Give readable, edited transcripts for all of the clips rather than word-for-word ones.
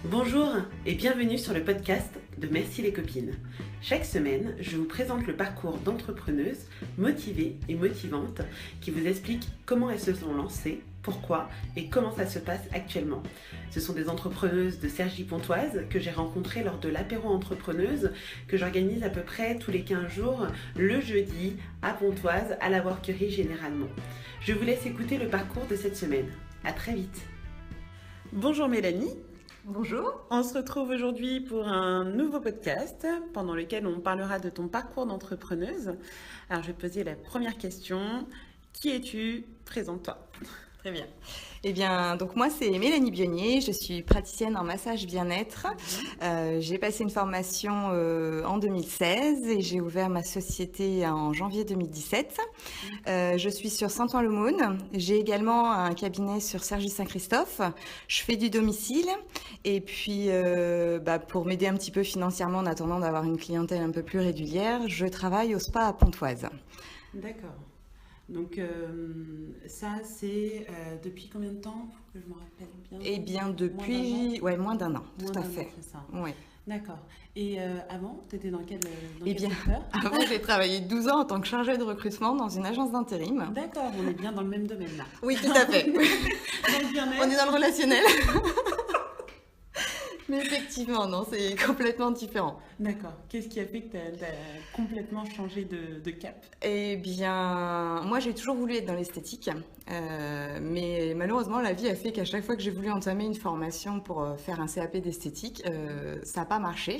Bonjour et bienvenue sur le podcast de Merci les copines. Chaque semaine, je vous présente le parcours d'entrepreneuses motivées et motivantes qui vous expliquent comment elles se sont lancées, pourquoi et comment ça se passe actuellement. Ce sont des entrepreneuses de Cergy-Pontoise que j'ai rencontrées lors de l'apéro entrepreneuse que j'organise à peu près tous les 15 jours le jeudi à Pontoise à la Workery généralement. Je vous laisse écouter le parcours de cette semaine. À très vite. Bonjour Mélanie. Bonjour. On se retrouve aujourd'hui pour un nouveau podcast pendant lequel on parlera de ton parcours d'entrepreneuse. Alors je vais te poser la première question. Qui es-tu? Présente-toi. Très bien. Eh bien, donc moi, c'est Mélanie Bionnier. Je suis praticienne en massage bien-être. J'ai passé une formation en 2016 et j'ai ouvert ma société en janvier 2017. Je suis sur Saint-Ouen-l'Aumône. J'ai également un cabinet sur Cergy-Saint-Christophe. Je fais du domicile. Et puis, pour m'aider un petit peu financièrement en attendant d'avoir une clientèle un peu plus régulière, je travaille au spa à Pontoise. D'accord. Donc ça, c'est depuis combien de temps pour que je me rappelle bien? Eh bien, depuis moins d'un an, tout à fait. C'est ça. Ouais. D'accord. Et avant, tu étais dans quel bien, secteur? avant, j'ai travaillé 12 ans en tant que chargée de recrutement dans une agence d'intérim. D'accord, on est bien dans le même domaine là. Oui, tout à fait. Dans le bien-être. On est dans le relationnel. Mais effectivement, non, c'est complètement différent. D'accord. Qu'est-ce qui a fait que tu as complètement changé de cap? Eh bien, moi, j'ai toujours voulu être dans l'esthétique. Mais malheureusement, la vie a fait qu'à chaque fois que j'ai voulu entamer une formation pour faire un CAP d'esthétique, ça n'a pas marché.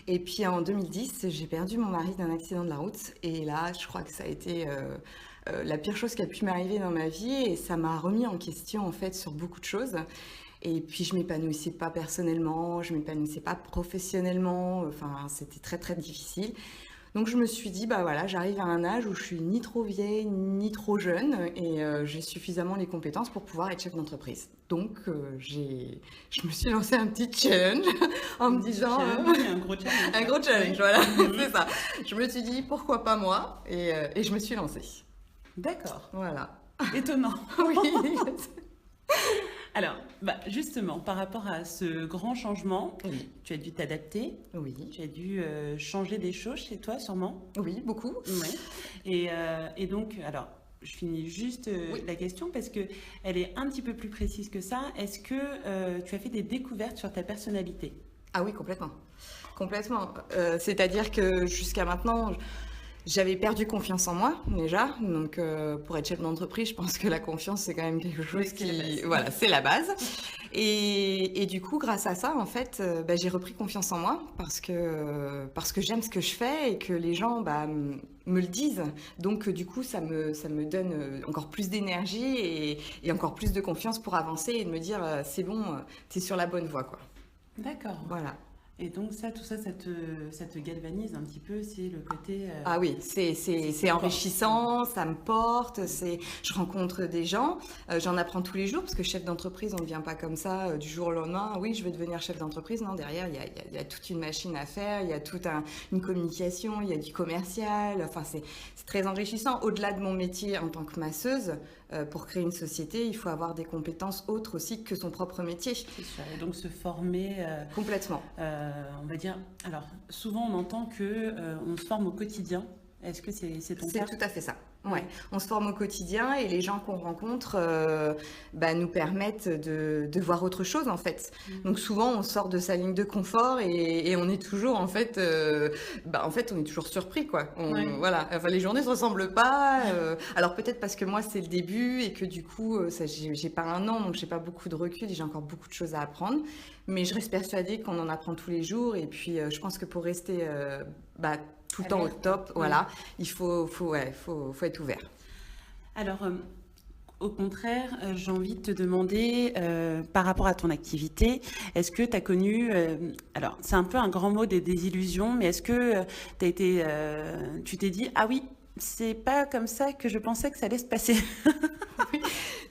Et puis en 2010, j'ai perdu mon mari d'un accident de la route. Et là, je crois que ça a été la pire chose qui a pu m'arriver dans ma vie. Et ça m'a remis en question, en fait, sur beaucoup de choses. Et puis, je ne m'épanouissais pas personnellement, je ne m'épanouissais pas professionnellement. Enfin, c'était très, très difficile. Donc, je me suis dit, j'arrive à un âge où je suis ni trop vieille, ni trop jeune. Et j'ai suffisamment les compétences pour pouvoir être chef d'entreprise. Donc, je me suis lancé un petit challenge en me disant... un gros challenge. Un gros challenge, voilà, c'est ça. Je me suis dit, pourquoi pas moi? Et je me suis lancée. D'accord. Voilà. Étonnant. Oui. Alors, justement, par rapport à ce grand changement, Oui. tu as dû t'adapter. Oui. Tu as dû changer des choses chez toi, sûrement. Oui, beaucoup. Ouais. Et donc, alors, je finis juste la question parce qu'elle est un petit peu plus précise que ça. Est-ce que tu as fait des découvertes sur ta personnalité? Ah oui, complètement. Complètement. C'est-à-dire que jusqu'à maintenant... J'avais perdu confiance en moi déjà, donc pour être chef d'entreprise, je pense que la confiance c'est quand même quelque chose voilà, c'est la base. Et du coup, grâce à ça, en fait, j'ai repris confiance en moi parce que j'aime ce que je fais et que les gens me le disent. Donc du coup, ça me donne encore plus d'énergie et encore plus de confiance pour avancer et de me dire c'est bon, t'es sur la bonne voie, quoi. D'accord. Voilà. Et donc tout ça, ça te galvanise un petit peu, c'est le côté... Ah oui, c'est enrichissant, ça me porte, je rencontre des gens, j'en apprends tous les jours, parce que chef d'entreprise, on ne devient pas comme ça du jour au lendemain, oui, je vais devenir chef d'entreprise, non, derrière, il y a toute une machine à faire, il y a toute une communication, il y a du commercial, enfin, c'est très enrichissant. Au-delà de mon métier en tant que masseuse, pour créer une société, il faut avoir des compétences autres aussi que son propre métier. C'est sûr, et donc se former... Complètement. On va dire, alors souvent on entend qu'on se forme au quotidien. Est-ce que c'est ton cas? C'est tout à fait ça. Ouais. On se forme au quotidien et les gens qu'on rencontre nous permettent de voir autre chose en fait. Donc souvent on sort de sa ligne de confort et on est toujours en fait, on est toujours surpris quoi. Voilà. Enfin, les journées se ressemblent pas. Alors peut-être parce que moi c'est le début et que du coup j'ai pas un an donc j'ai pas beaucoup de recul et j'ai encore beaucoup de choses à apprendre. Mais je reste persuadée qu'on en apprend tous les jours et puis je pense que pour rester tout le temps au top, voilà, il faut être ouvert. Alors, au contraire, j'ai envie de te demander, par rapport à ton activité, est-ce que tu as connu, alors c'est un peu un grand mot des désillusions, mais est-ce que tu t'es dit, ah oui, c'est pas comme ça que je pensais que ça allait se passer.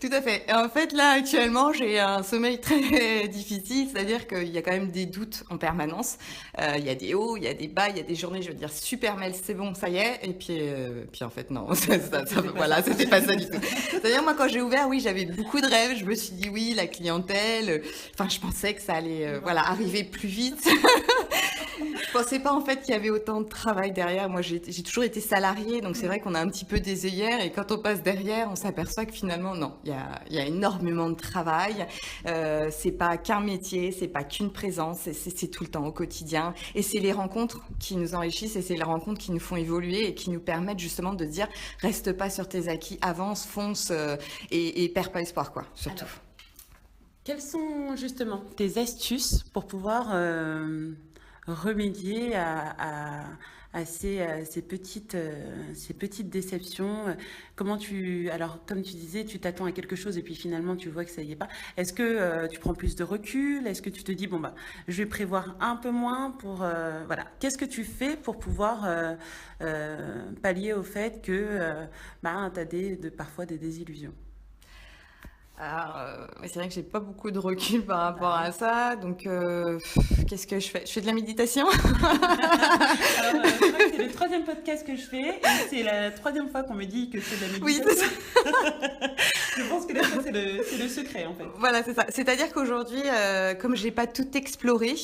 Tout à fait. Et en fait, là, actuellement, j'ai un sommeil très difficile, c'est-à-dire qu'il y a quand même des doutes en permanence. Il y a des hauts, il y a des bas, il y a des journées, je veux dire, super mail, c'est bon, ça y est. Et puis en fait, non, voilà, c'était pas ça du tout. C'est-à-dire, moi, quand j'ai ouvert, oui, j'avais beaucoup de rêves. Je me suis dit, oui, la clientèle, enfin, je pensais que ça allait, voilà, arriver plus vite. Je pensais pas en fait qu'il y avait autant de travail derrière. Moi, j'ai toujours été salariée, donc c'est vrai qu'on a un petit peu des œillères et quand on passe derrière, on s'aperçoit que finalement, non, il y a énormément de travail. C'est pas qu'un métier, c'est pas qu'une présence, c'est tout le temps au quotidien. Et c'est les rencontres qui nous enrichissent et c'est les rencontres qui nous font évoluer et qui nous permettent justement de dire, reste pas sur tes acquis, avance, fonce et perds pas espoir, quoi, surtout. Alors, quelles sont justement tes astuces pour pouvoir remédier à ces petites déceptions? Comment alors comme tu disais, tu t'attends à quelque chose et puis finalement tu vois que ça y est pas. Est-ce que tu prends plus de recul? Est-ce que tu te dis, bon bah, je vais prévoir un peu moins pour, voilà. Qu'est-ce que tu fais pour pouvoir pallier au fait que bah, tu as parfois des désillusions? Alors, c'est vrai que j'ai pas beaucoup de recul par rapport à ça, donc qu'est-ce que je fais? Je fais de la méditation. Alors, je crois que c'est le troisième podcast que je fais et c'est la troisième fois qu'on me dit que c'est de la Oui, méditation. c'est ça. Je pense que là, ça, c'est le secret en fait. Voilà, c'est ça. C'est-à-dire qu'aujourd'hui, comme j'ai pas tout exploré,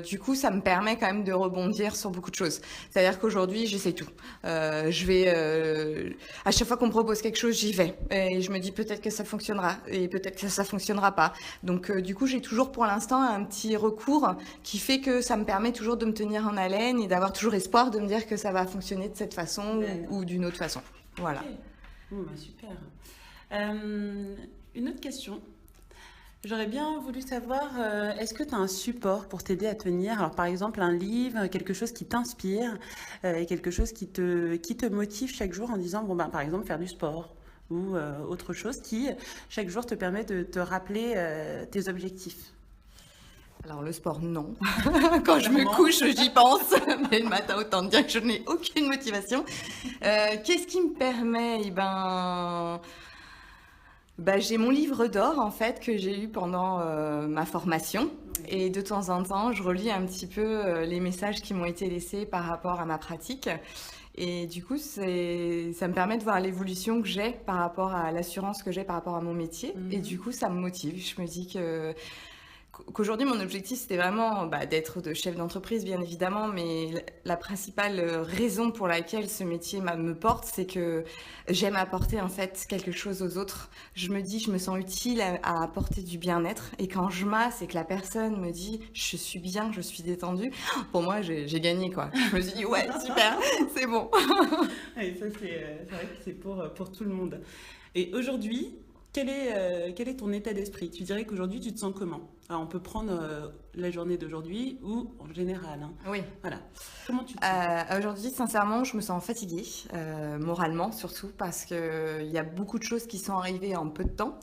du coup, ça me permet quand même de rebondir sur beaucoup de choses. C'est-à-dire qu'aujourd'hui, j'essaie tout. Je vais, à chaque fois qu'on me propose quelque chose, j'y vais. Et je me dis peut-être que ça fonctionnera et peut-être que ça fonctionnera pas. Donc, du coup, j'ai toujours pour l'instant un petit recours qui fait que ça me permet toujours de me tenir en haleine et d'avoir toujours espoir de me dire que ça va fonctionner de cette façon ou d'une autre façon. Voilà. Ok. Bon, bah, super. Une autre question. J'aurais bien voulu savoir, est-ce que tu as un support pour t'aider à tenir? Alors, par exemple, un livre, quelque chose qui t'inspire, et quelque chose qui te motive chaque jour en disant, bon, ben, par exemple, faire du sport ou autre chose qui, chaque jour, te permet de te rappeler tes objectifs. Alors le sport, non. Quand je me Clairement. couche, j'y pense. Mais le matin, autant dire que je n'ai aucune motivation. Qu'est-ce qui me permet? J'ai mon livre d'or en fait que j'ai eu pendant ma formation et de temps en temps je relis un petit peu les messages qui m'ont été laissés par rapport à ma pratique et du coup ça me permet de voir l'évolution que j'ai par rapport à l'assurance que j'ai par rapport à mon métier et du coup ça me motive. Je me dis qu'aujourd'hui, mon objectif, c'était vraiment d'être de chef d'entreprise, bien évidemment, mais la principale raison pour laquelle ce métier me porte, c'est que j'aime apporter en fait quelque chose aux autres. Je me dis, je me sens utile à apporter du bien-être, et quand je masse et que la personne me dit, je suis bien, je suis détendue, pour moi, j'ai gagné, quoi. Je me suis dit, ouais, super, c'est bon. Et ça, c'est vrai que c'est pour tout le monde. Et aujourd'hui, quel est ton état d'esprit? Tu dirais qu'aujourd'hui, tu te sens comment? Alors, on peut prendre la journée d'aujourd'hui ou en général, hein. Oui. Voilà. Comment tu te sens? Aujourd'hui, sincèrement, je me sens fatiguée, moralement surtout, parce qu'il y a beaucoup de choses qui sont arrivées en peu de temps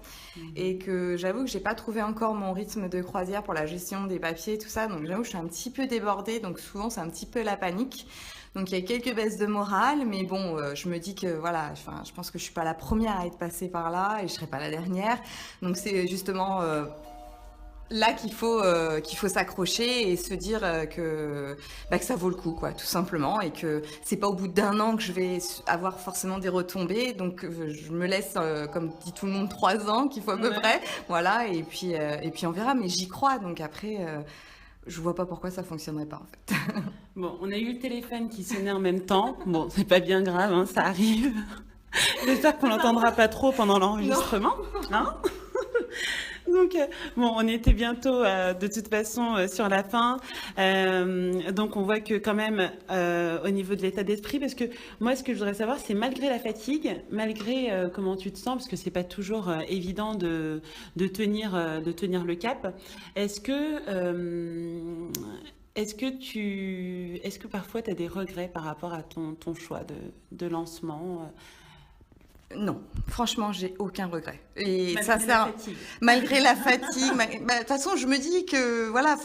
et que j'avoue que j'ai pas trouvé encore mon rythme de croisière pour la gestion des papiers, tout ça. Donc j'avoue que je suis un petit peu débordée, donc souvent c'est un petit peu la panique. Donc il y a quelques baisses de morale, mais bon, je me dis que voilà, je pense que je suis pas la première à être passée par là et je serai pas la dernière. Donc c'est justement là qu'il faut s'accrocher et se dire que ça vaut le coup, quoi, tout simplement, et que c'est pas au bout d'un an que je vais avoir forcément des retombées. Donc je me laisse, comme dit tout le monde, 3 ans qu'il faut à peu près, voilà, et puis on verra. Mais j'y crois, donc après, je vois pas pourquoi ça fonctionnerait pas en fait. Bon, on a eu le téléphone qui sonnait en même temps. Bon, c'est pas bien grave, hein, ça arrive. J'espère qu'on l'entendra pas trop pendant l'enregistrement, hein. Donc, bon, on était bientôt de toute façon sur la fin. Donc, on voit que quand même, au niveau de l'état d'esprit, parce que moi, ce que je voudrais savoir, c'est malgré la fatigue, malgré comment tu te sens, parce que c'est pas toujours évident de tenir le cap, est-ce que parfois tu as des regrets par rapport à ton choix de lancement? Non, franchement, j'ai aucun regret. Et Malgré la fatigue. malgré la fatigue, de toute façon, je me dis que voilà,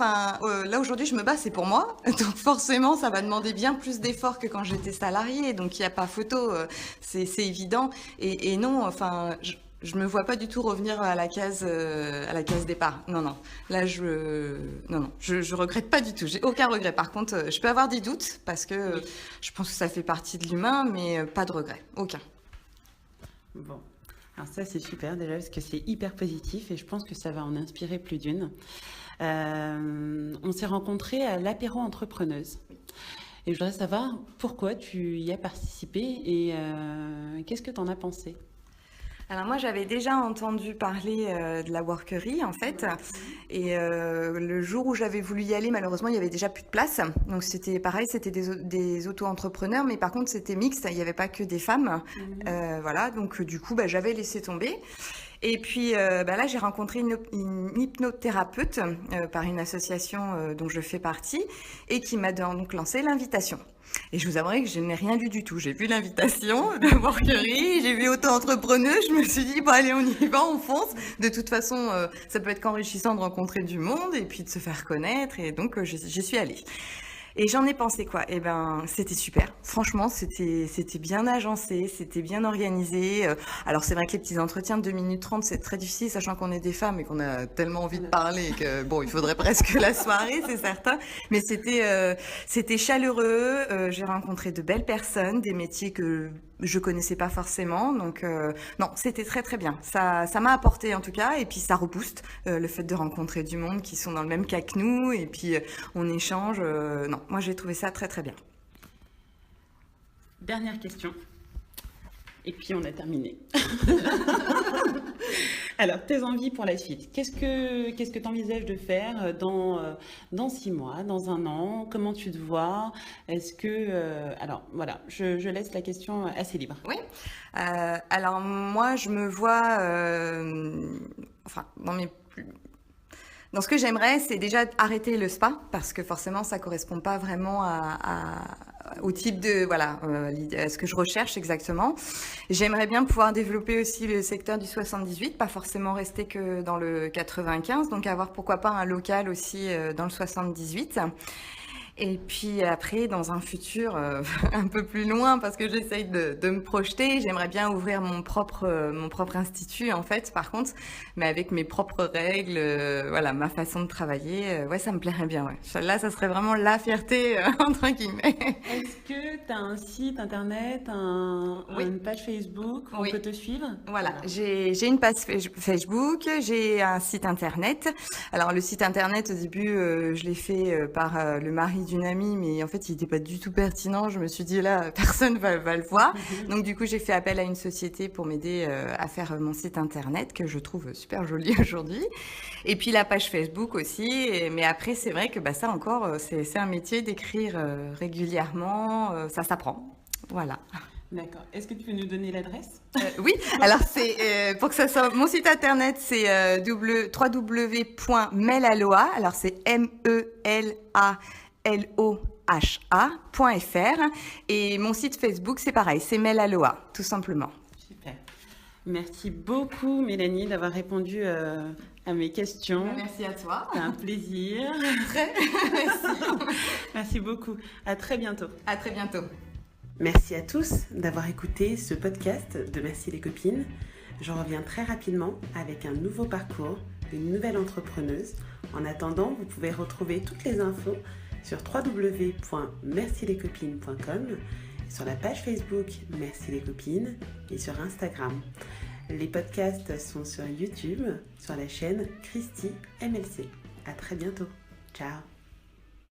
là aujourd'hui, je me bats, c'est pour moi. Donc forcément, ça va demander bien plus d'efforts que quand j'étais salariée. Donc il n'y a pas photo, c'est évident. Et non, je me vois pas du tout revenir à la case départ. Non, non. Là, je regrette pas du tout. J'ai aucun regret. Par contre, je peux avoir des doutes parce que je pense que ça fait partie de l'humain, mais pas de regret. Aucun. Bon, alors ça c'est super déjà parce que c'est hyper positif et je pense que ça va en inspirer plus d'une. On s'est rencontrés à l'apéro entrepreneuse et je voudrais savoir pourquoi tu y as participé et qu'est-ce que tu en as pensé? Alors moi, j'avais déjà entendu parler de la workery en fait, et le jour où j'avais voulu y aller, malheureusement, il y avait déjà plus de place. Donc c'était pareil, c'était des auto-entrepreneurs, mais par contre c'était mixte, il n'y avait pas que des femmes. Voilà, donc du coup, j'avais laissé tomber. Et puis là, j'ai rencontré une hypnothérapeute par une association dont je fais partie et qui m'a donc lancé l'invitation. Et je vous avouerai que je n'ai rien lu du tout. J'ai vu l'invitation de Workery, j'ai vu auto-entrepreneuse, je me suis dit, bon allez, on y va, on fonce. De toute façon, ça peut être qu'enrichissant de rencontrer du monde et puis de se faire connaître. Et donc, j'y suis allée. Et j'en ai pensé quoi? Eh ben, c'était super. Franchement, c'était bien agencé, c'était bien organisé. Alors c'est vrai que les petits entretiens de 2 minutes 30, c'est très difficile, sachant qu'on est des femmes et qu'on a tellement envie de parler que bon, il faudrait presque la soirée, c'est certain. Mais c'était chaleureux. J'ai rencontré de belles personnes, des métiers que je connaissais pas forcément. Donc non, c'était très très bien. Ça m'a apporté en tout cas, et puis ça rebooste le fait de rencontrer du monde qui sont dans le même cas que nous, et puis on échange. Non, moi j'ai trouvé ça très très bien. Dernière question. Et puis on a terminé. Alors, tes envies pour la suite. Qu'est-ce que tu envisages de faire dans 6 mois, dans 1 an? Comment tu te vois? Est-ce que... alors, voilà, je laisse la question assez libre. Oui. Alors, moi, je me vois... dans ce que j'aimerais, c'est déjà arrêter le spa, parce que forcément, ça correspond pas vraiment au type de, à ce que je recherche exactement. J'aimerais bien pouvoir développer aussi le secteur du 78, pas forcément rester que dans le 95, donc avoir pourquoi pas un local aussi dans le 78. Et puis après, dans un futur un peu plus loin, parce que j'essaye de me projeter, j'aimerais bien ouvrir mon propre institut, en fait, par contre, mais avec mes propres règles, ma façon de travailler. Ouais, ça me plairait bien, ouais. Là, ça serait vraiment la fierté, entre guillemets. Est-ce que tu as un site internet, une page Facebook où on peut te suivre? Voilà, j'ai une page Facebook, j'ai un site internet. Alors, le site internet, au début, je l'ai fait par le mari d'une amie, mais en fait, il n'était pas du tout pertinent. Je me suis dit, là, personne va le voir. Donc, du coup, j'ai fait appel à une société pour m'aider à faire mon site internet, que je trouve super joli aujourd'hui. Et puis, la page Facebook aussi. Mais après, c'est vrai que ça encore, c'est un métier d'écrire régulièrement. Ça s'apprend. Voilà. D'accord. Est-ce que tu peux nous donner l'adresse? Oui, alors c'est pour que ça soit mon site internet, c'est www.melaloha. Alors c'est MELALOHA.fr, et mon site Facebook c'est pareil, c'est Melaloha, tout simplement. Super. Merci beaucoup Mélanie d'avoir répondu à mes questions. Merci à toi. C'est un plaisir. Merci. Merci beaucoup. À très bientôt. À très bientôt. Merci à tous d'avoir écouté ce podcast de Merci les copines. Je reviens très rapidement avec un nouveau parcours, une nouvelle entrepreneuse. En attendant, vous pouvez retrouver toutes les infos sur www.mercilescopines.com, sur la page Facebook Merci les copines et sur Instagram. Les podcasts sont sur YouTube, sur la chaîne Christy MLC. À très bientôt. Ciao.